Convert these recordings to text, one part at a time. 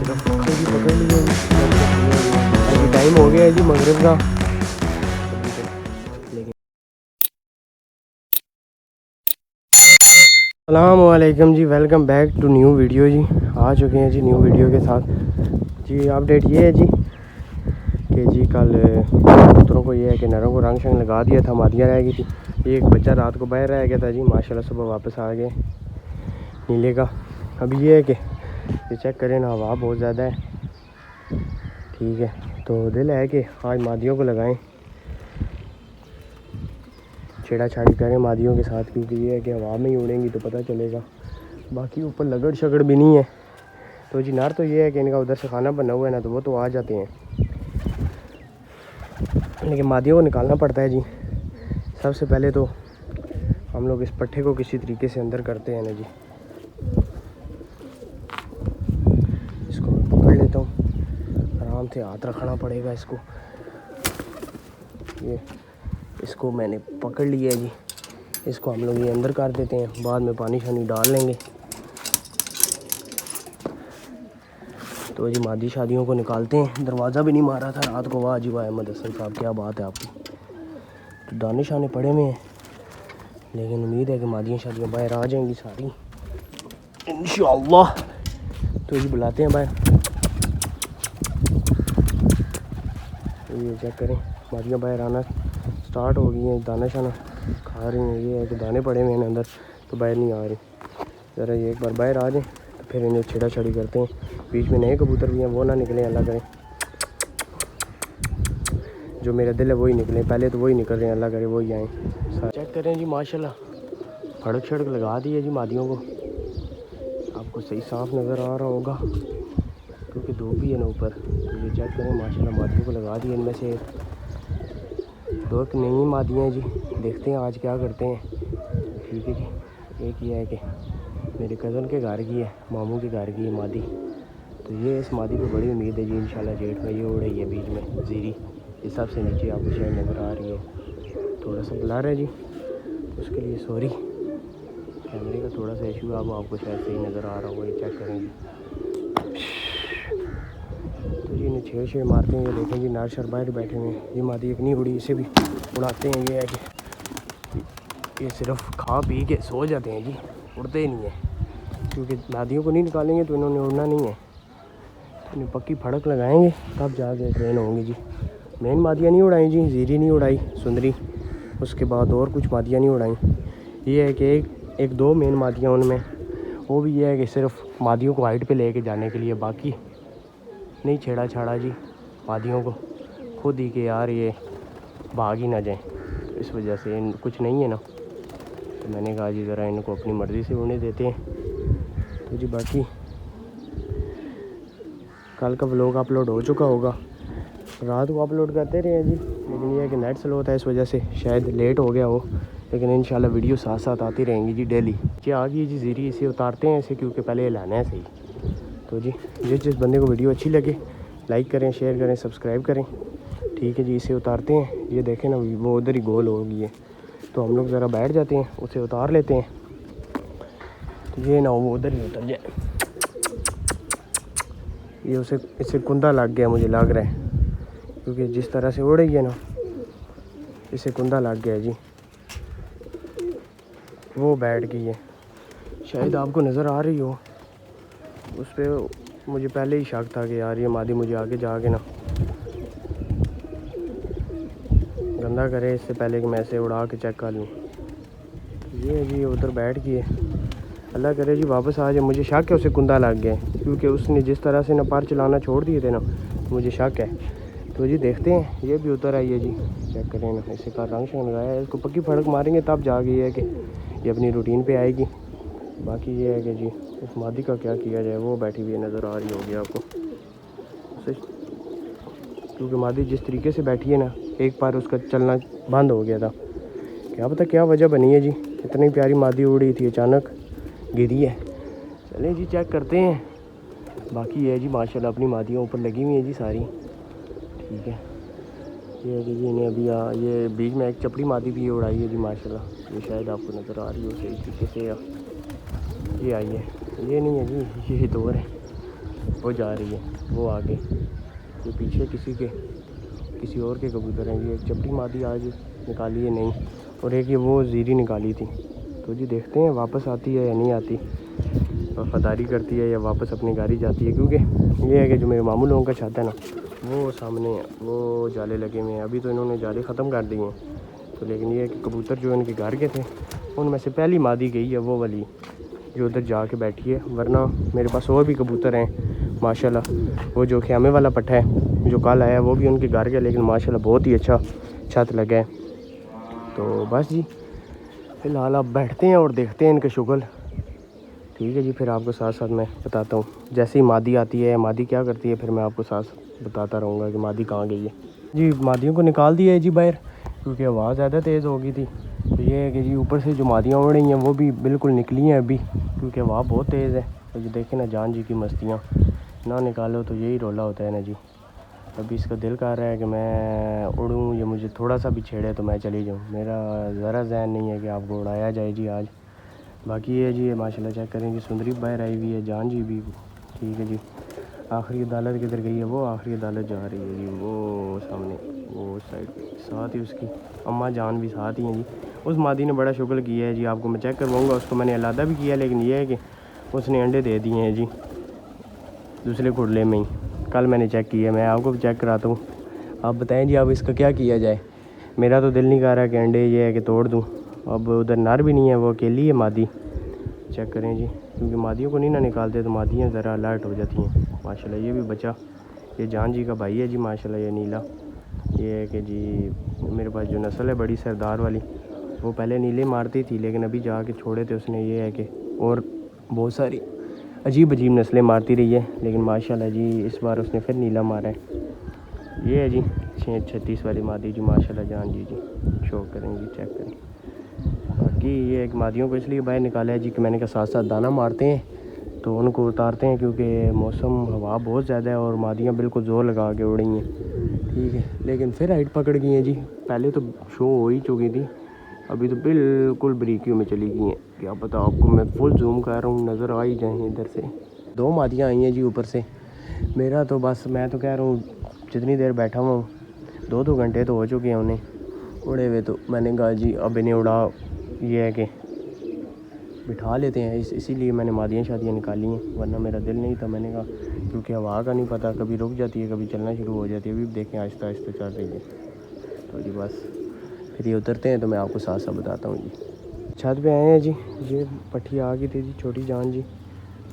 सिर्फ जी पकड़ लिए अभी टाइम हो गया है जी मगरिब का। अस्सलामुअलैकुम जी, welcome back to new video जी। आ चुके हैं जी न्यू वीडियो के साथ जी। अपडेट ये है जी कि जी कल कबूतरों को ये है कि नरों को रंग शंग लगा दिया था, मादियाँ रह गई थी। एक बच्चा रात को बाहर रह गया था जी, माशाल्लाह सुबह वापस आ गए नीले का। अब ये है कि ये चेक करें ना, हवा बहुत ज़्यादा है, ठीक है। तो दिल है कि आज मादियों को लगाएं, छेड़ा छाड़ी करें मादियों के साथ, क्योंकि ये है कि हवा में ही उड़ेंगी तो पता चलेगा। बाकी ऊपर लगड़ शगड़ भी नहीं है। तो जी नर तो ये है कि इनका उधर से खाना बना हुआ है ना, तो वो तो आ जाते हैं, लेकिन मादियों को निकालना पड़ता है जी। सबसे पहले तो हम लोग इस पट्टे को किसी तरीके से अंदर करते हैं ना जी। इसको मैं पकड़ लेता हूँ, आराम से हाथ रखना पड़ेगा इसको। ये इसको मैंने पकड़ लिया है जी। इसको हम लोग ये अंदर कर देते हैं, बाद में पानी शानी डाल लेंगे। तो जी मादी शादियों को निकालते हैं। दरवाज़ा भी नहीं मारा था रात को, वाह जी वाह अहमद हसन साहब, क्या बात है आपकी। तो दाने शाने पड़े हुए हैं, लेकिन उम्मीद है कि मादियाँ शादियाँ बाहर आ जाएंगी सारी इंशाअल्लाह। तो जी बुलाते हैं बाहर। तो ये चेक करें, मादियाँ बाहर आना स्टार्ट हो गई हैं, दाना शाना खा रही हैं। ये है कि दाने पड़े हुए हैं अंदर, तो बाहर नहीं आ रही। ज़रा ये एक बार बाहर आ जाएं तो फिर इन्हें छेड़ा छाड़ी करते हैं। बीच में नए कबूतर भी हैं, वो ना निकले, अल्लाह करें। जो मेरा दिल है वही निकले, पहले तो वही निकल रहे हैं, अल्लाह करे वही आएँ। चेक करें जी माशाल्लाह, फड़क शड़क लगा दी है जी मादियों को। आपको सही साफ नज़र आ रहा होगा क्योंकि धूप भी है ना ऊपर। तो ये चेक करें माशाल्लाह, मादियों को लगा दी। इनमें से दो नई मादियाँ जी, देखते हैं आज क्या करते हैं, ठीक है जी। एक ये है कि मेरे कज़न के घर की है, मामू के घर की है मादी। तो ये इस मादी को बड़ी उम्मीद है जी, इंशाल्लाह जेठ में ये उड़ रही है बीच में जीरी। इस सबसे नीचे आपको शायद नज़र आ रही है, थोड़ा सा ब्लर है जी, तो उसके लिए सॉरी। कैमरे का थोड़ा सा इशू है, अब आपको शायद सही नज़र आ रहा होगा। ये चेक करेंगे तो जी इन्हें छेड़ छेड़ मारते हैं। ये देखें जी नार शर बाहर बैठे हुए हैं। ये मादी एक नहीं उड़ी, इसे भी उड़ाते हैं। ये है कि ये सिर्फ खा पी के सो जाते हैं जी, उड़ते ही नहीं है, क्योंकि मादियों को नहीं निकालेंगे तो इन्होंने उड़ना नहीं है। इन्हें पक्की फड़क लगाएंगे तब जाके ट्रेन होंगी जी। मेन मादियाँ नहीं उड़ाई जी, जीरी नहीं उड़ाई, सुंदरी, उसके बाद और कुछ मादियाँ नहीं उड़ाई। ये है कि एक दो मेन मादियाँ उनमें, वो भी ये है कि सिर्फ मादियों को हाइट पे लेके जाने के लिए, बाकी नहीं छेड़ा छाड़ा जी मादियों को। खुद ही के यार ये भाग ही ना जाएं, तो इस वजह से इन कुछ नहीं है ना, तो मैंने कहा जी ज़रा इनको अपनी मर्ज़ी से उड़ने देते हैं। तो जी बाकी कल का व्लॉग अपलोड हो चुका होगा, रात को अपलोड करते रहे हैं जी, लेकिन ये है कि नेट स्लो होता है, इस वजह से शायद लेट हो गया हो। लेकिन इंशाल्लाह वीडियो साथ साथ आती रहेंगी जी डेली। जी आ गई जी जीरी, इसे उतारते हैं इसे, क्योंकि पहले ये लाना है सही। तो जी जिस बंदे को वीडियो अच्छी लगे लाइक करें, शेयर करें, सब्सक्राइब करें, ठीक है जी। इसे उतारते हैं, ये देखें ना वो उधर ही गोल हो गई है, तो हम लोग ज़रा बैठ जाते हैं, उसे उतार लेते हैं, तो ये ना वो उधर ही उतर जाए। ये उसे इससे कुंदा लग गया मुझे लग रहा है, क्योंकि जिस तरह से उड़ रही है ना, इसे कुंदा लग गया जी, वो बैठ गई है। शायद आपको नज़र आ रही हो, उस पर मुझे पहले ही शक था कि यार ये मादी मुझे आगे जाके ना गंदा करे, इससे पहले कि मैं इसे उड़ा के चेक कर लूँ। ये है जी उधर बैठ गई है, अल्लाह करे जी वापस आ जाए। मुझे शक है उसे कुंदा लग गया, क्योंकि उसने जिस तरह से ना पर चलाना छोड़ दिए थे ना, तो मुझे शक है। तो जी देखते हैं, ये भी उतर आई है जी, चेक करें ना, इसे का रंग शंग लगाया है। इसको पक्की फड़क मारेंगे तब जाके ये है कि ये अपनी रूटीन पे आएगी। बाकी ये है कि जी उस मादी का क्या किया जाए, वो बैठी हुई नज़र आ रही होगी आपको, क्योंकि मादी जिस तरीके से बैठी है ना, एक बार उसका चलना बंद हो गया था। क्या पता क्या वजह बनी है जी, इतनी प्यारी मादी उड़ी थी अचानक गिरी है। चलें जी चेक करते हैं। बाकी ये है जी माशाल्लाह अपनी मादियाँ ऊपर लगी हुई हैं जी सारी, ठीक है। ये है कि जी इन्हें अभी ये बीच में एक चपड़ी मादी भी उड़ाई है जी माशाल्लाह, ये शायद आपको नज़र आ रही हो सही तरीके से। ये आई है, ये नहीं है जी, ये दो है। वो जा रही है, वो आगे, ये पीछे किसी और के कबूतर हैं। ये एक चपटी मादी आज निकाली है नहीं, और एक ये वो ज़ीरी निकाली थी। तो जी देखते हैं वापस आती है या नहीं आती, वफादारी करती है या वापस अपनी गाड़ी जाती है। क्योंकि ये है कि जो मेरे मामू लोगों का छत है ना, वो सामने है, वो जाले लगे हुए हैं। अभी तो इन्होंने जाले ख़त्म कर दिए हैं, तो लेकिन ये है कि कबूतर जो इनके घर के थे उनमें से पहली मादी गई है, वो वाली जो उधर जाके बैठी है। वरना मेरे पास और भी कबूतर हैं माशाल्लाह। वो जो ख्यामे वाला पट्टा है जो कल आया, वो भी उनके घर का, लेकिन माशाल्लाह बहुत ही अच्छा छत लगा है। तो बस जी फ़िलहाल आप बैठते हैं और देखते हैं इनके शुगल। ठीक है जी, फिर आपको साथ साथ मैं बताता हूँ। जैसे ही मादी आती है, मादी क्या करती है, फिर मैं आपको साथ बताता रहूँगा कि मादी कहाँ गई है। जी मादियों को निकाल दिया है जी बाहर, क्योंकि आवाज़ ज़्यादा तेज़ हो गई थी। तो ये है कि जी ऊपर से जो मादियाँ उड़ रही हैं वो भी बिल्कुल निकली हैं अभी, क्योंकि हवा बहुत तेज़ है। तो ये देखें ना, जान जी की मस्तियाँ ना निकालो तो यही रोला होता है ना जी। अभी इसका दिल कर रहा है कि मैं उड़ूँ, या मुझे थोड़ा सा भी छेड़े तो मैं चली जाऊँ। मेरा ज़रा ज़हन नहीं है कि आपको उड़ाया जाए जी आज। बाकी ये जी माशाल्लाह चेक करें जी, सुंदरी बाहर आई हुई है, जान जी भी ठीक है जी। आखिरी अदालत किधर गई है, वो आखिरी अदालत जा रही है जी, वो सामने वो साइड पे। साथ ही उसकी अम्मा जान भी साथ ही हैं जी। उस मादी ने बड़ा शुक्र किया है जी, आपको मैं चेक करवाऊँगा। उसको मैंने अलादा भी किया, लेकिन ये है कि उसने अंडे दे दिए हैं जी दूसरे कुड़ले में ही। कल मैंने चेक किया, मैं आपको भी चेक कराता हूँ। आप बताएं जी, अब इसका क्या किया जाए। मेरा तो दिल नहीं कर रहा कि अंडे ये है कि तोड़ दूँ। अब उधर नर भी नहीं है, वो अकेली है मादी। चेक करें जी, क्योंकि मादियों को नहीं ना निकालते तो मादियाँ ज़रा अलर्ट हो जाती हैं माशाल्लाह। ये भी बच्चा, ये जान जी का भाई है जी माशाल्लाह, ये नीला। ये है कि जी मेरे पास जो नस्ल है बड़ी सरदार वाली, वो पहले नीले मारती थी, लेकिन अभी जाके छोड़े थे उसने। ये है कि और बहुत सारी अजीब अजीब नस्लें मारती रही है, लेकिन माशाल्लाह जी इस बार उसने फिर नीला मारा है। ये है जी 636 वाली मादी जी माशाल्लाह जान जी शो करें जी, चेक करें। बाकी ये एक मादियों को इसलिए बाहर निकाला है जी कि मैंने कहा साथ साथ दाना मारते हैं तो उनको उतारते हैं, क्योंकि मौसम हवा बहुत ज़्यादा है और मादियाँ बिल्कुल ज़ोर लगा के उड़ी हैं। ठीक है, लेकिन फिर हाइट पकड़ गई हैं जी। पहले तो शो हो ही चुकी थी, अभी तो बिल्कुल बारीकियों में चली गई हैं। क्या पता आपको, मैं फुल जूम कर रहा हूँ, नज़र आ ही जाएँ इधर से। 2 मादियाँ आई हैं जी ऊपर से। मेरा तो बस, मैं तो कह रहा हूँ जितनी देर बैठा हुआ हूँ, 2 घंटे तो हो चुके हैं उन्हें उड़े हुए। तो मैंने कहा जी अब इन्हें उड़ा, ये है कि बिठा लेते हैं। इसीलिए मैंने मादियाँ शादियाँ निकाली हैं, वरना मेरा दिल नहीं था। मैंने कहा क्योंकि हवा का नहीं पता, कभी रुक जाती है, कभी चलना शुरू हो जाती है। अभी देखें आहिस्ता आहिस्ता चल रही है। तो जी बस फिर ये उतरते हैं तो मैं आपको साथ साथ बताता हूँ जी। छत पे आए हैं जी, ये पट्टी आ गई थी जी, छोटी जान जी।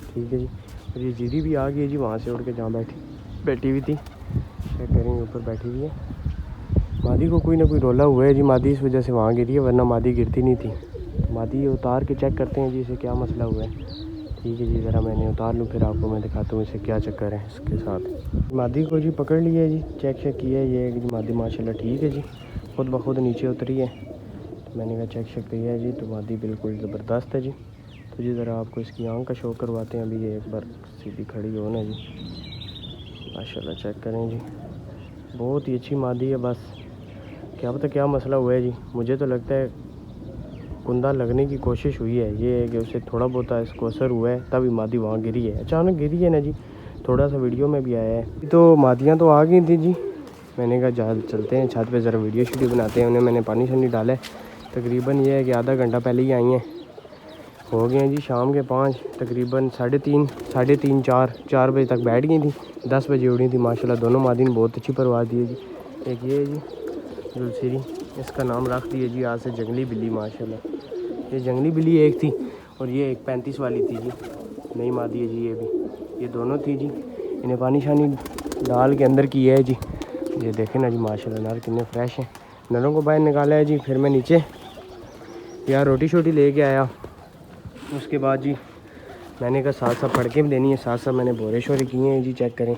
ठीक है जी, और ये जीरी भी आ गई है जी वहाँ से उड़ के, जहाँ बैठी हुई थी। चेक करेंगे, ऊपर बैठी हुई है। मादी को कोई ना कोई रोला हुआ है जी, मादी इस वजह से वहाँ गिरी है, वरना मादी गिरती नहीं थी। तो मादी उतार के चेक करते हैं जी इसे क्या मसला हुआ है। ठीक है जी, ज़रा मैंने उतार लूँ, फिर आपको मैं दिखाता हूँ इसे क्या चक्कर है इसके साथ। मादी को जी पकड़ लिया है जी, चेक किया है। ये मादी माशाल्लाह ठीक है जी, खुद ब खुद नीचे उतरी है। तो मैंने कहा चेक किया है जी, तो मादी बिल्कुल ज़बरदस्त है जी। तो जी ज़रा आपको इसकी आँख का शो करवाते हैं। अभी ये एक बार सीधी खड़ी हो ना जी, माशाल्लाह चेक करें जी, बहुत ही अच्छी मादी है। बस क्या पता क्या मसला हुआ है जी, मुझे तो लगता है कुंदा लगने की कोशिश हुई है। ये है कि उसे थोड़ा बहुत इसको असर हुआ है, तभी मादी वहाँ गिरी है, अचानक गिरी है ना जी। थोड़ा सा वीडियो में भी आया है। तो मादियाँ तो आ गई थी जी, मैंने कहा जा चलते हैं छत पे, ज़रा वीडियो बनाते हैं। उन्हें मैंने पानी शानी डाला है। तकरीबन ये है कि आधा घंटा पहले ही आई हैं, हो गए हैं जी शाम के 5, तकरीबन 3:30 4 बजे तक बैठ गई थी। 10 बजे उड़ी थी माशाल्लाह। दोनों मादी ने बहुत अच्छी परवाह दी है जी। एक ये है जी जुलसीरी, इसका नाम रख दिया जी आज से जंगली बिल्ली माशाल्लाह। ये जंगली बिल्ली एक थी, और ये एक 35 वाली थी जी, नई मादी है जी। ये भी, ये दोनों थी जी। इन्हें पानी शानी डाल के अंदर किया है जी। ये देखें ना जी माशाल्लाह, नर कितने फ्रेश हैं। नरों को बाहर निकाला है जी। फिर मैं नीचे यार रोटी शोटी ले के आया। उसके बाद जी मैंने कहा साथ साथ फड़के भी देनी है, साथ साथ मैंने बोरे शोरे किए हैं जी। चेक करें,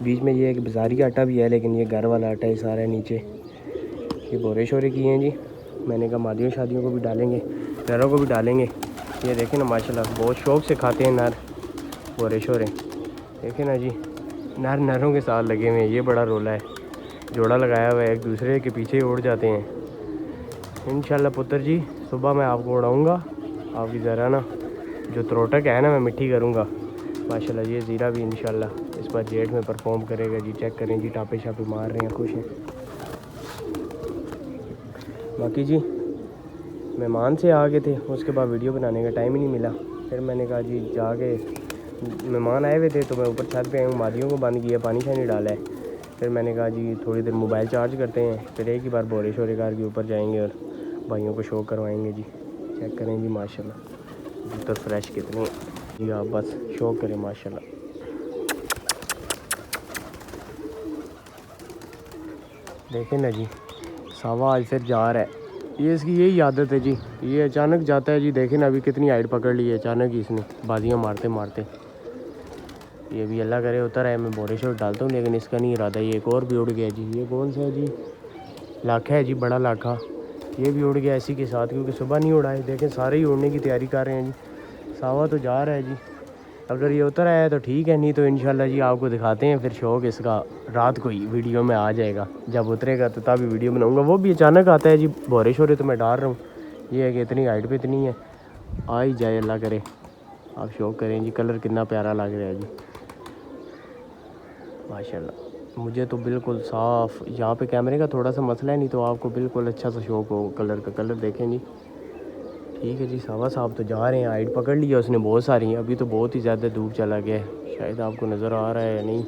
बीच में ये एक बाज़ारी आटा भी है, लेकिन ये घर वाला आटा ही सारा है। नीचे ये बोरे शोरे किए हैं जी। मैंने कहा मादियों शादियों को भी डालेंगे, नरों को भी डालेंगे। ये देखें ना माशाल्लाह, बहुत शौक़ से खाते हैं नर बोरे शोरे। देखें ना जी, नरों के साथ लगे हुए हैं। ये बड़ा रोला है, जोड़ा लगाया हुआ है, एक दूसरे के पीछे ही उड़ जाते हैं। इंशाल्लाह पुत्र जी सुबह मैं आपको उड़ाऊँगा। आपकी ज़रा ना जो त्रोटक है ना, मैं मिट्टी करूँगा, माशाल्लाह। ये ज़ीरा भी इंशाल्लाह इस बार जेट में परफॉर्म करेगा जी। चेक करें जी, टापे शापे मार रहे हैं, खुश हैं। बाकी जी मेहमान से आ गए थे, उसके बाद वीडियो बनाने का टाइम ही नहीं मिला। फिर मैंने कहा जी जाके, मेहमान आए हुए थे तो मैं ऊपर छत पे आया हूँ, मादियों को बंद किया, पानी शानी डाला है। फिर मैंने कहा जी थोड़ी देर मोबाइल चार्ज करते हैं, फिर एक ही बार बोरे शोरे कार के ऊपर जाएंगे और भाइयों को शो करवाएंगे जी। चेक करें जी माशाल्लाह, कबूतर फ्रेश कितने हैं जी, आप बस शो करें माशाल्लाह। देखें ना जी, सावा आज फिर जा रहा है। ये इसकी यही आदत है जी, ये अचानक जाता है जी। देखें ना अभी कितनी हाइट पकड़ ली है अचानक ही इसने, बाजियाँ मारते मारते। ये भी अल्लाह करे उतर है, मैं बोरे शोर डालता हूँ, लेकिन इसका नहीं इरादा। ये एक और भी उड़ गया जी। ये कौन सा है जी? लाखा है जी, बड़ा लाखा। ये भी उड़ गया इसी के साथ, क्योंकि सुबह नहीं उड़ा है। देखें सारे ही उड़ने की तैयारी कर रहे हैं जी। सावा तो जा रहा है जी। अगर ये उतर आया तो ठीक है, नहीं तो इंशाल्लाह जी आपको दिखाते हैं फिर शौक इसका। रात को ही वीडियो में आ जाएगा, जब उतरेगा तो तभी वीडियो बनाऊंगा। वो भी अचानक आता है जी, बोरे शोरे तो मैं डाल रहा हूँ। ये है कि इतनी हाइट पे इतनी है, आ ही जाए अल्लाह करे। आप शौक करें जी, कलर कितना प्यारा लग रहा है जी माशाल्लाह। मुझे तो बिल्कुल साफ़, यहाँ पे कैमरे का थोड़ा सा मसला है, नहीं तो आपको बिल्कुल अच्छा सा शौक हो कलर का। कलर देखें जी, ठीक है जी। सावा साहब तो जा रहे हैं, हाइट पकड़ लिया उसने बहुत सारी। अभी तो बहुत ही ज़्यादा दूर चला गया है, शायद आपको नज़र आ रहा है या नहीं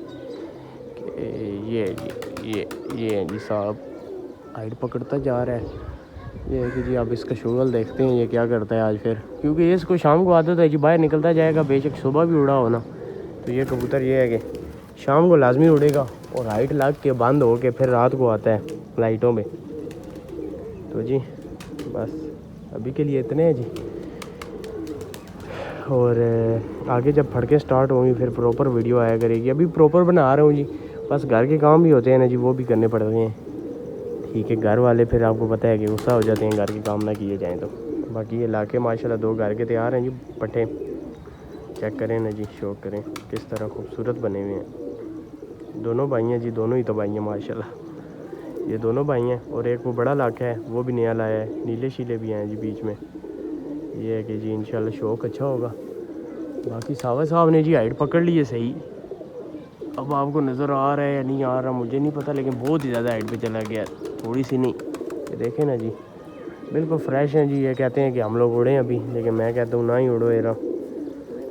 कि ये है जी, ये है जी साहब, हाइट पकड़ता जा रहा है। ये है कि जी आप इसका शुगल देखते हैं ये क्या करता है आज फिर, क्योंकि ये इसको शाम को आदत है जी, बाहर निकलता जाएगा। बेशक सुबह भी उड़ा हो ना, तो ये कबूतर ये है कि शाम को लाजमी उड़ेगा और हाइट लग के बंद हो के फिर रात को आता है लाइटों में। तो जी बस अभी के लिए इतने हैं जी, और आगे जब फड़कें स्टार्ट होंगी फिर प्रॉपर वीडियो आया करेगी। अभी प्रॉपर बना रहा हूँ जी, बस घर के काम भी होते हैं ना जी, वो भी करने पड़ते हैं। ठीक है, घर वाले फिर आपको पता है कि गुस्सा हो जाते हैं घर के काम ना किए जाएँ तो। बाकी ये लाके माशाल्लाह 2 घर के तैयार हैं जी पट्टे। चेक करें ना जी, शौक करें किस तरह खूबसूरत बने हुए हैं। दोनों भाई हैं जी, दोनों ही तो भाई हैं माशाल्लाह। ये दोनों भाई हैं, और एक वो बड़ा लाखा है वो भी नया लाया है। नीले शीले भी हैं जी बीच में। ये है कि जी इंशाल्लाह शौक अच्छा होगा। बाकी सावा साहब ने जी हाइट पकड़ ली है सही। अब आपको नज़र आ रहा है या नहीं आ रहा मुझे नहीं पता, लेकिन बहुत ही ज़्यादा हाइट पे चला गया, थोड़ी सी नहीं। ये देखें ना जी, बिल्कुल फ्रेश हैं जी। ये कहते हैं कि हम लोग उड़ें अभी, लेकिन मैं कहता हूँ ना ही उड़ो एरा,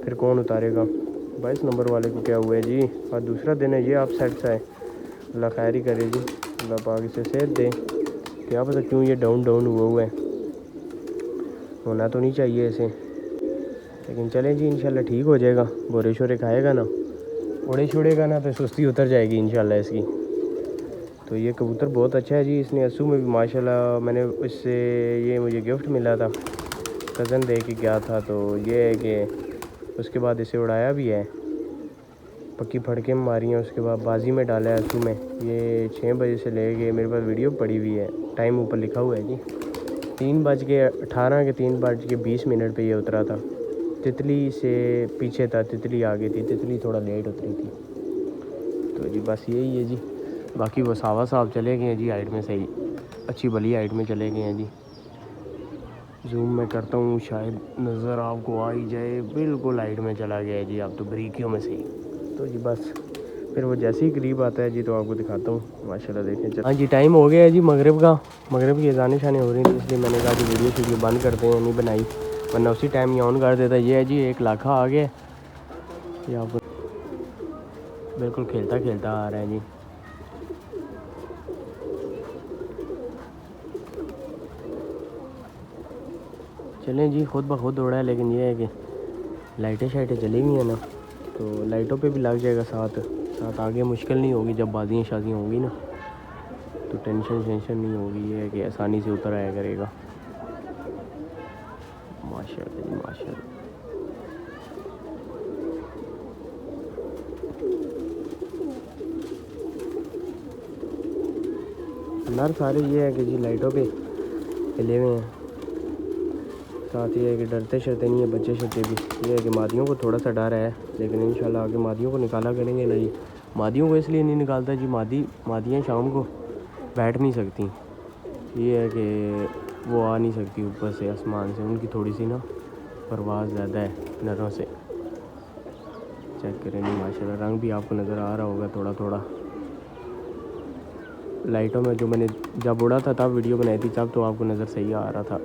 फिर कौन उतारेगा। 22 नंबर वाले को क्या हुआ है जी, और दूसरा दिन है ये आप सेट सा है। अल्लाह खैर ही करे जी, अल्लाह पाक इसे सेहत दे। क्या पता क्यों ये डाउन डाउन हुआ है, होना तो नहीं चाहिए इसे, लेकिन चलें जी इंशाल्लाह ठीक हो जाएगा। बोरे शोरे खाएगा ना, उड़े छुड़ेगा ना, तो सुस्ती उतर जाएगी इंशाल्लाह इसकी। तो ये कबूतर बहुत अच्छा है जी। इसने असू में भी माशाल्लाह, मैंने इससे ये मुझे गिफ्ट मिला था, कज़न दे के गया था। तो ये है कि उसके बाद इसे उड़ाया भी है, पक्की फड़कें मारी हैं, उसके बाद बाजी में डाला है असू में। ये 6 बजे से ले गए, मेरे पास वीडियो पड़ी हुई है, टाइम ऊपर लिखा हुआ है जी। 3:18 के 3:20 पे ये उतरा था। तितली से पीछे था, तितली आ गई थी, तितली थोड़ा लेट उतरी थी। तो जी बस यही है जी। बाकी वो सावा साहब चले गए हैं जी हाइट में सही, अच्छी भली हाइट में चले गए हैं जी। जूम में करता हूँ, शायद नज़र आपको आ ही जाए। बिल्कुल हाइट में चला गया है जी, आप तो बरीकियों में सही। तो जी बस फिर वो जैसे ही करीब आता है जी तो आपको दिखाता हूँ माशाल्लाह। देखें हाँ जी, टाइम हो गया है जी मगरिब का। मगरिब की अज़ानें शानें हो रही थी, इसलिए मैंने कहा कि वीडियो बंद करते हैं, नहीं बनाई, वरना उसी टाइम ये ऑन कर देता। ये है जी एक लाखा आ गया, ये आपको बिल्कुल खेलता खेलता आ रहा है जी। चलें जी, खुद ब खुद उड़ा है, लेकिन ये है कि लाइटें शाइटें चली हुई हैं ना, तो लाइटों पे भी लग जाएगा साथ साथ। आगे मुश्किल नहीं होगी, जब बाजियाँ शादियाँ होंगी ना तो टेंशन नहीं होगी। ये है कि आसानी से उतर आया करेगा माशाल्लाह जी माशाल्लाह। नर सारे ये है कि जी लाइटों पे हिले हुए हैं, साथ ये है कि डरते शरते नहीं है बच्चे शच्चे भी। ये है कि मादियों को थोड़ा सा डर है, लेकिन इंशाल्लाह आगे मादियों को निकाला करेंगे ना जी। मादियों को इसलिए नहीं निकालता जी, मादियाँ शाम को बैठ नहीं सकती। ये है कि वो आ नहीं सकती ऊपर से आसमान से, उनकी थोड़ी सी ना परवाज़ ज़्यादा है नरों से। चेक करें जी माशाल्लाह, रंग भी आपको नज़र आ रहा होगा थोड़ा थोड़ा लाइटों में। जो मैंने जब उड़ा था तब वीडियो बनाई थी तब तो आपको नज़र सही आ रहा था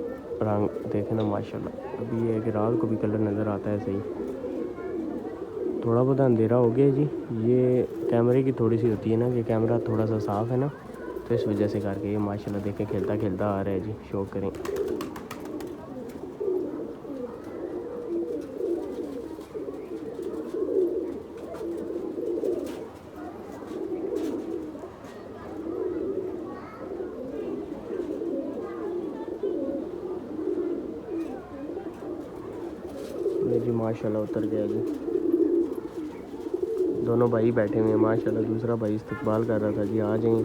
रंग, देखे ना माशाल्लाह। अभी ये है कि रात को भी कलर नज़र आता है सही। थोड़ा बहुत अंधेरा हो गया जी, ये कैमरे की थोड़ी सी होती है ना कि कैमरा थोड़ा सा साफ़ है ना, तो इस वजह से करके ये माशाल्लाह देखें खेलता खेलता आ रहा है जी। शौक करें ये जी माशाल्लाह उतर गया जी। दोनों भाई बैठे हुए हैं माशाल्लाह। दूसरा भाई इस्तकबाल कर रहा था जी, आ जाएं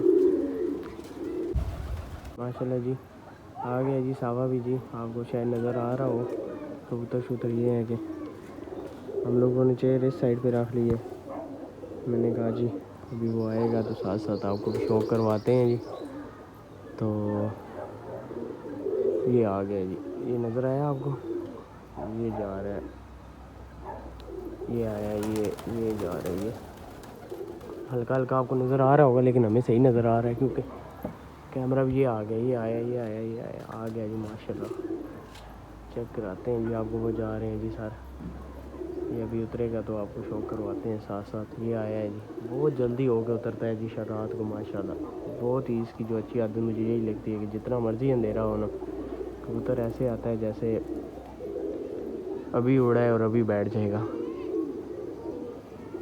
माशाल्लाह जी। आ गया जी सावा भी जी, आपको शायद नज़र आ रहा हो। कबूतर शूतर ये है कि हम लोगों ने चेयर इस साइड पे रख ली है। मैंने कहा जी अभी वो आएगा तो साथ साथ आपको भी शौक करवाते हैं जी। तो ये आ गया जी, ये नज़र आया आपको, ये जा रहा है, ये आया, ये जा रहा है। ये हल्का हल्का आपको नज़र आ रहा होगा लेकिन हमें सही नज़र आ रहा है क्योंकि कैमरा भी। ये आ गया, ये आया, ये आया, ये आया, आ गया जी माशाल्लाह। चेक कराते हैं जी आपको, वो जा रहे हैं जी सर। ये अभी उतरेगा तो आपको शौक करवाते हैं साथ साथ। ये आया है जी, बहुत जल्दी होकर उतरता है जी रात को माशाल्लाह। बहुत ही इसकी जो अच्छी आदत मुझे यही लगती है कि जितना मर्ज़ी अंधेरा हो ना, कबूतर ऐसे आता है जैसे अभी उड़ा है और अभी बैठ जाएगा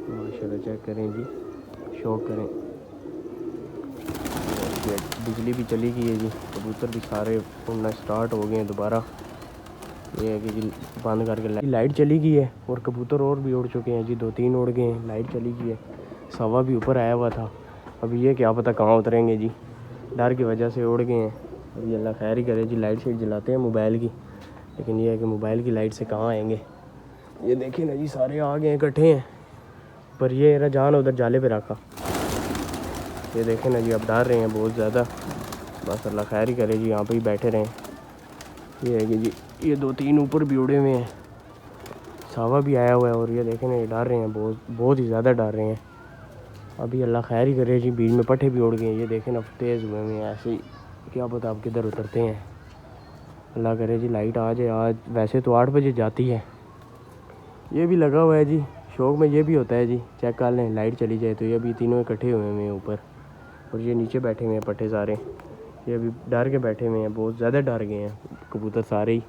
माशाल्लाह। चेक करें जी, शौक करें। बिजली भी चली गई है जी, कबूतर भी सारे उड़ना स्टार्ट हो गए हैं दोबारा। ये है कि जी बंद करके लाइट चली गई है और कबूतर और भी उड़ चुके हैं जी, 2-3 उड़ गए हैं, लाइट चली गई है। सवा भी ऊपर आया हुआ था, अभी ये क्या पता कहाँ उतरेंगे जी, डर की वजह से उड़ गए हैं। अभी अल्लाह खैर ही करे जी। लाइट शेट जलाते हैं मोबाइल की, लेकिन ये है कि मोबाइल की लाइट से कहाँ आएंगे। ये देखें ना जी सारे आ गए हैं, इकट्ठे हैं, पर ये मेरा जान उधर जाले पे रखा। ये देखें ना जी अब डर रहे हैं बहुत ज़्यादा। बस अल्लाह खैर ही करे जी, यहाँ पर ही बैठे रहें। ये है कि जी ये 2-3 ऊपर भी उड़े हुए हैं, सावा भी आया हुआ है, और ये देखें ना ये डर रहे हैं, बहुत ही ज़्यादा डर रहे हैं। अभी अल्लाह खैर ही करे जी, बीच में पट्ठे भी उड़ गए हैं। ये देखें ना तेज़ हुए हैं ऐसे ही, क्या पता आप किधर उतरते हैं। अल्लाह करे जी लाइट आ जाए आज, वैसे तो 8 बजे जाती है। ये भी लगा हुआ है जी, शौक में ये भी होता है जी, चेक कर लें लाइट चली जाए तो। ये अभी तीनों इकट्ठे हुए हैं ऊपर, और ये नीचे बैठे हुए हैं पट्ठे सारे। ये अभी डर के बैठे हुए हैं, बहुत ज़्यादा डर गए हैं कबूतर सारे ही।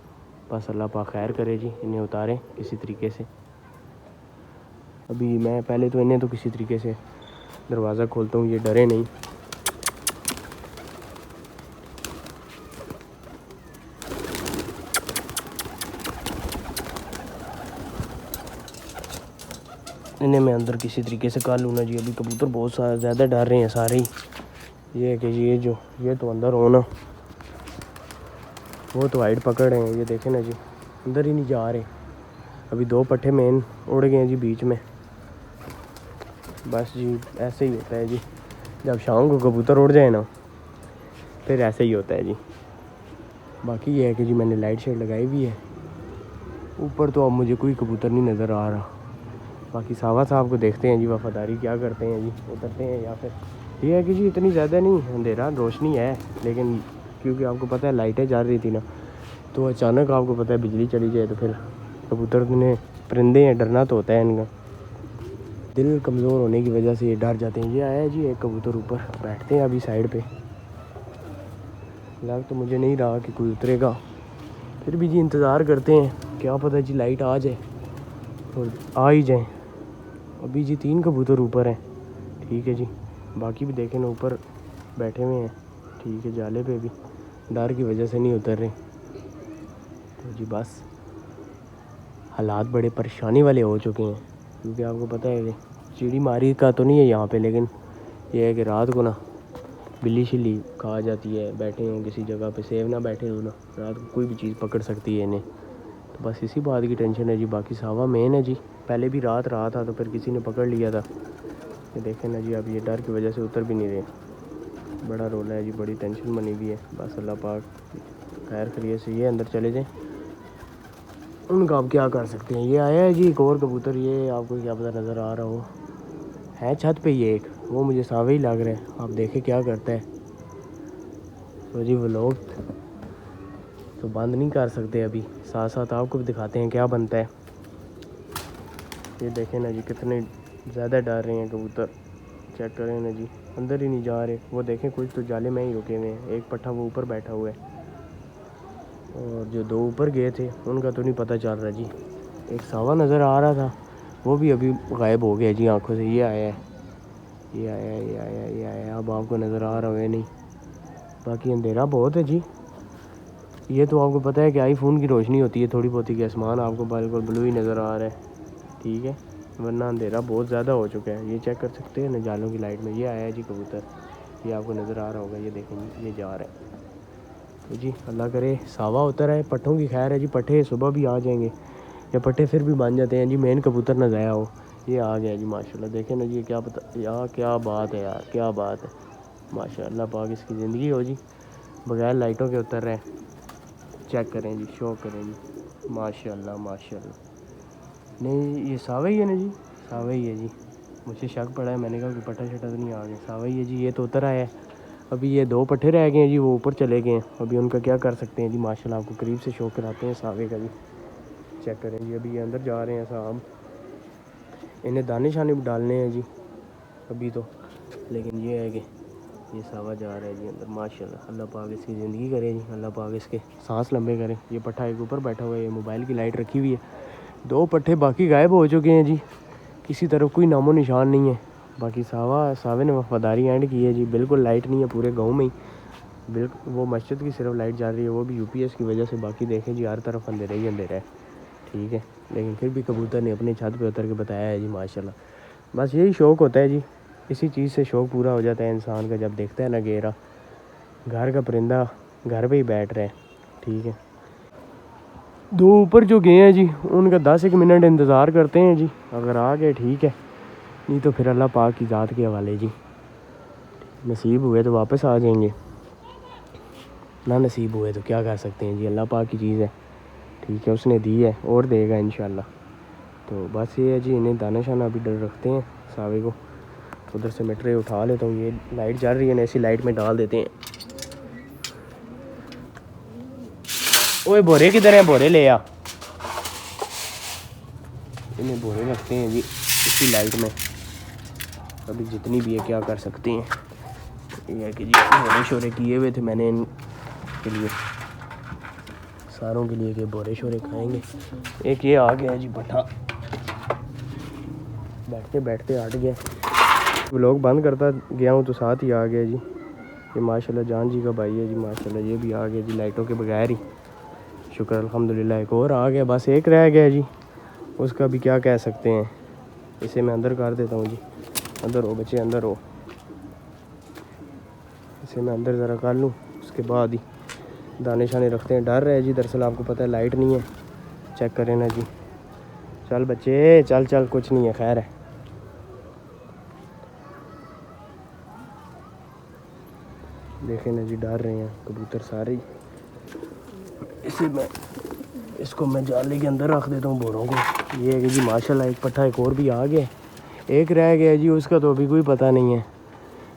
बस अल्लाह पाक खैर करे जी, इन्हें उतारें किसी तरीके से। अभी मैं पहले तो इन्हें तो किसी तरीके से दरवाज़ा खोलता हूँ, ये डरे नहीं। इन्हें मैं अंदर किसी तरीके से कर लूँ ना जी। अभी कबूतर बहुत ज़्यादा डर रहे हैं सारे ही। ये है कि ये तो अंदर हो ना, वो तो हाइट पकड़ रहे हैं। ये देखें ना जी अंदर ही नहीं जा रहे। अभी 2 पट्ठे मेन उड़ गए हैं जी बीच में। बस जी ऐसे ही होता है जी, जब शाम को कबूतर उड़ जाए ना फिर ऐसे ही होता है जी। बाकी ये है कि जी मैंने लाइट शेड लगाई हुई है ऊपर, तो अब मुझे कोई कबूतर नहीं नज़र आ रहा। बाकी सावा साहब को देखते हैं जी वफ़ादारी क्या करते हैं जी, उतरते हैं या फिर। ये है कि जी इतनी ज़्यादा नहीं अंधेरा, रोशनी है, लेकिन क्योंकि आपको पता है लाइटें जा रही थी ना, तो अचानक आपको पता है बिजली चली जाए तो फिर कबूतर ने, परिंदे हैं, डरना तो होता है इनका। दिल कमज़ोर होने की वजह से ये डर जाते हैं। ये आया है जी एक कबूतर ऊपर, बैठते हैं अभी साइड पे। लग तो मुझे नहीं रहा कि कोई उतरेगा, फिर भी जी इंतज़ार करते हैं, क्या पता जी लाइट आ जाए और आ ही जाए। अभी जी 3 कबूतर ऊपर हैं, ठीक है जी। बाकी भी देखें ना ऊपर बैठे हुए हैं, ठीक है, जाले पे भी डर की वजह से नहीं उतर रहे। तो जी बस हालात बड़े परेशानी वाले हो चुके हैं, क्योंकि आपको पता है कि चिड़ी मारी का तो नहीं है यहाँ पे, लेकिन ये है कि रात को ना बिल्ली शिल्ली खा जाती है। बैठे हैं किसी जगह पे, सेव ना बैठे हो ना, रात को कोई भी चीज़ पकड़ सकती है इन्हें। तो बस इसी बात की टेंशन है जी। बाकी सावा मेन है जी, पहले भी रात रहा था तो फिर किसी ने पकड़ लिया था। ये देखें ना जी अब ये डर की वजह से उतर भी नहीं रहे। बड़ा रोला है जी, बड़ी टेंशन बनी हुई है। बस अल्लाह पाक खैर करिए से ये अंदर चले जाएँ। उनका आप क्या कर सकते हैं। ये आया है जी एक और कबूतर, ये आपको क्या पता नज़र आ रहा हो, है छत पे ये एक, वो मुझे सावे ही लग रहा है। आप देखें क्या करता है। तो जी व्लॉग तो बंद नहीं कर सकते अभी, साथ साथ आपको भी दिखाते हैं क्या बनता है। ये देखें ना जी कितने ज़्यादा डर रहे हैं कबूतर, चेक करें ना जी, अंदर ही नहीं जा रहे। वो देखें कुछ तो जाले में ही रुके हुए हैं, एक पट्ठा वो ऊपर बैठा हुआ है और जो दो ऊपर गए थे उनका तो नहीं पता चल रहा जी। एक सावा नज़र आ रहा था, वो भी अभी गायब हो गया जी आंखों से। ये आया है, ये आया, ये आया, ये आया, अब आपको नज़र आ रहा है नहीं। बाकी अंधेरा बहुत है जी। ये तो आपको पता है कि आईफोन की रोशनी होती है थोड़ी बहुत ही, कि आसमान आपको बिल्कुल ब्लू ही नज़र आ रहा है, ठीक है, वरना अंधेरा बहुत ज़्यादा हो चुका है। ये चेक कर सकते हैं ना जालों की लाइट में। ये आया है जी कबूतर, ये आपको नज़र आ रहा होगा, ये देखें जी, ये जा रहा है। तो जी अल्लाह करे सावा होता रहे। पट्ठों की खैर है जी, पट्ठे सुबह भी आ जाएंगे या पट्ठे फिर भी बन जाते हैं जी, मेन कबूतर ना ज़ाया हो। ये आ गया जी माशाल्लाह, देखें ना जी, क्या पता यार, क्या बात है यार, क्या बात है माशाल्लाह पाक, इसकी ज़िंदगी हो जी, बगैर लाइटों के उतर रहे हैं। चेक करें जी, शो करें जी, माशाल्लाह माशाल्लाह। नहीं ये सावा ही है ना जी, सावा ही है जी, मुझे शक पड़ा है, मैंने कहा कि पट्ठा शट्ठा तो नहीं आ गया, सावा ही है जी। ये तो उतर आया है, अभी ये दो पट्ठे रह गए हैं जी, वो ऊपर चले गए हैं, अभी उनका क्या कर सकते हैं जी। माशाल्लाह आपको करीब से शो कराते हैं सावे का जी, चेक करें जी। अभी ये अंदर जा रहे हैं साहब, इन्हें दाने शाने भी डालने हैं जी अभी तो, लेकिन ये है कि ये सावा जा रहा है जी अंदर। माशाल्लाह अल्लाह पाक इसकी ज़िंदगी करे जी, अल्लाह पाक इसके सांस लंबे करे। ये पट्ठा एक ऊपर बैठा हुआ है, ये मोबाइल की लाइट रखी हुई है, दो पट्ठे बाकी गायब हो चुके हैं जी, किसी तरफ कोई नामो निशान नहीं है। बाकी सावे ने वफादारी एंड की है जी, बिल्कुल लाइट नहीं है पूरे गांव में ही, बिल्कुल वो मस्जिद की सिर्फ लाइट जा रही है, वो भी यूपीएस की वजह से। बाकी देखें जी हर तरफ अंधेरा ही अंधेरा है, ठीक है, लेकिन फिर भी कबूतर ने अपनी छत पे उतर के बताया है जी माशाल्लाह। बस यही शौक़ होता है जी, इसी चीज़ से शौक़ पूरा हो जाता है इंसान का, जब देखता है ना घेरा घर का परिंदा घर पे ही बैठ रहा है, ठीक है। दो ऊपर जो गए हैं जी, उनका 10-1 मिनट इंतज़ार करते हैं जी, अगर आ गए ठीक है, नहीं तो फिर अल्लाह पाक की ज़ात के हवाले जी। नसीब हुए तो वापस आ जाएंगे, ना नसीब हुए तो क्या कर सकते हैं जी, अल्लाह पाक की चीज़ है, ठीक है, उसने दी है और देगा इंशाल्लाह। तो बस ये है जी, इन्हें दाना शाना अभी डर रखते हैं सावे को। उधर से मैं ट्रे उठा लेता हूँ, ये लाइट जल रही है ना, ऐसी लाइट में डाल देते हैं। ओए बोरे किधर है, बोरे ले आ, इन्हें बोरे रखते हैं जी इसी लाइट में। अभी जितनी भी है क्या कर सकते हैं, ये है कि जी बोरे शोरे किए हुए थे मैंने इनके लिए, सारों के लिए, कि बोरे शोरे खाएंगे। एक ये आ गया जी पट्ठा, बैठते बैठते हट गया, व्लॉग बंद करता गया हूँ तो साथ ही आ गया जी। ये माशाल्लाह जान जी का भाई है जी माशाल्लाह, ये भी आ गया जी लाइटों के बगैर ही, शुक्र अल्हम्दुलिल्लाह। एक और आ गया, बस एक रह गया जी, उसका भी क्या कह सकते हैं। इसे मैं अंदर कर देता हूँ जी, अंदर हो बच्चे अंदर हो, इसे मैं अंदर ज़रा कर लूँ, उसके बाद ही दाने शाने रखते हैं। डर रहे जी दरअसल, आपको पता है लाइट नहीं है, चेक करें ना जी। चल बच्चे चल चल, कुछ नहीं है, खैर है। देखें ना जी डर रहे हैं कबूतर सारे ही। इसे मैं इसको मैं जाले के अंदर रख देता हूँ बोरों को। ये है कि जी माशाल्लाह एक पट्ठा एक और भी आ गया, एक रह गया जी, उसका तो अभी कोई पता नहीं है।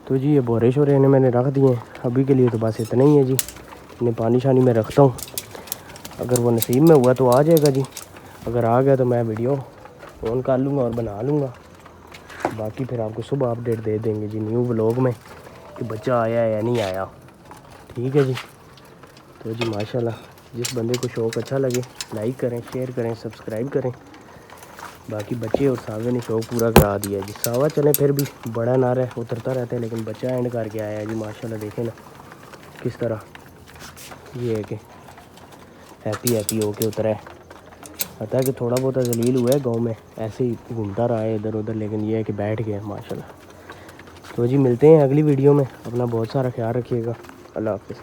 तो जी ये बोरे शोरे इन्हें मैंने रख दिए हैं, अभी के लिए तो बस इतना ही है जी। इन्हें पानी शानी में रखता हूँ, अगर वो नसीब में हुआ तो आ जाएगा जी, अगर आ गया तो मैं वीडियो ऑन कर लूँगा और बना लूँगा। बाकी फिर आपको सुबह अपडेट दे देंगे जी न्यू व्लॉग में कि बच्चा आया या नहीं आया, ठीक है जी। तो जी माशाल्लाह जिस बंदे को शौक़ अच्छा लगे लाइक करें, शेयर करें, सब्सक्राइब करें। बाकी बच्चे और सावे ने शौक़ पूरा करा दिया जी। सावा चले फिर भी बड़ा ना रहे, उतरता रहता है, लेकिन बच्चा एंड करके आया है जी माशाल्लाह। देखें ना किस तरह ये है कि हैप्पी हैप्पी हो के उतरा है। पता है कि थोड़ा बहुत जलील हुआ है गाँव में, ऐसे ही घूमता रहा है इधर उधर, लेकिन ये है कि बैठ गया माशाल्लाह। तो जी मिलते हैं अगली वीडियो में, अपना बहुत सारा ख्याल रखिएगा, अल्लाह हाफ़िज़।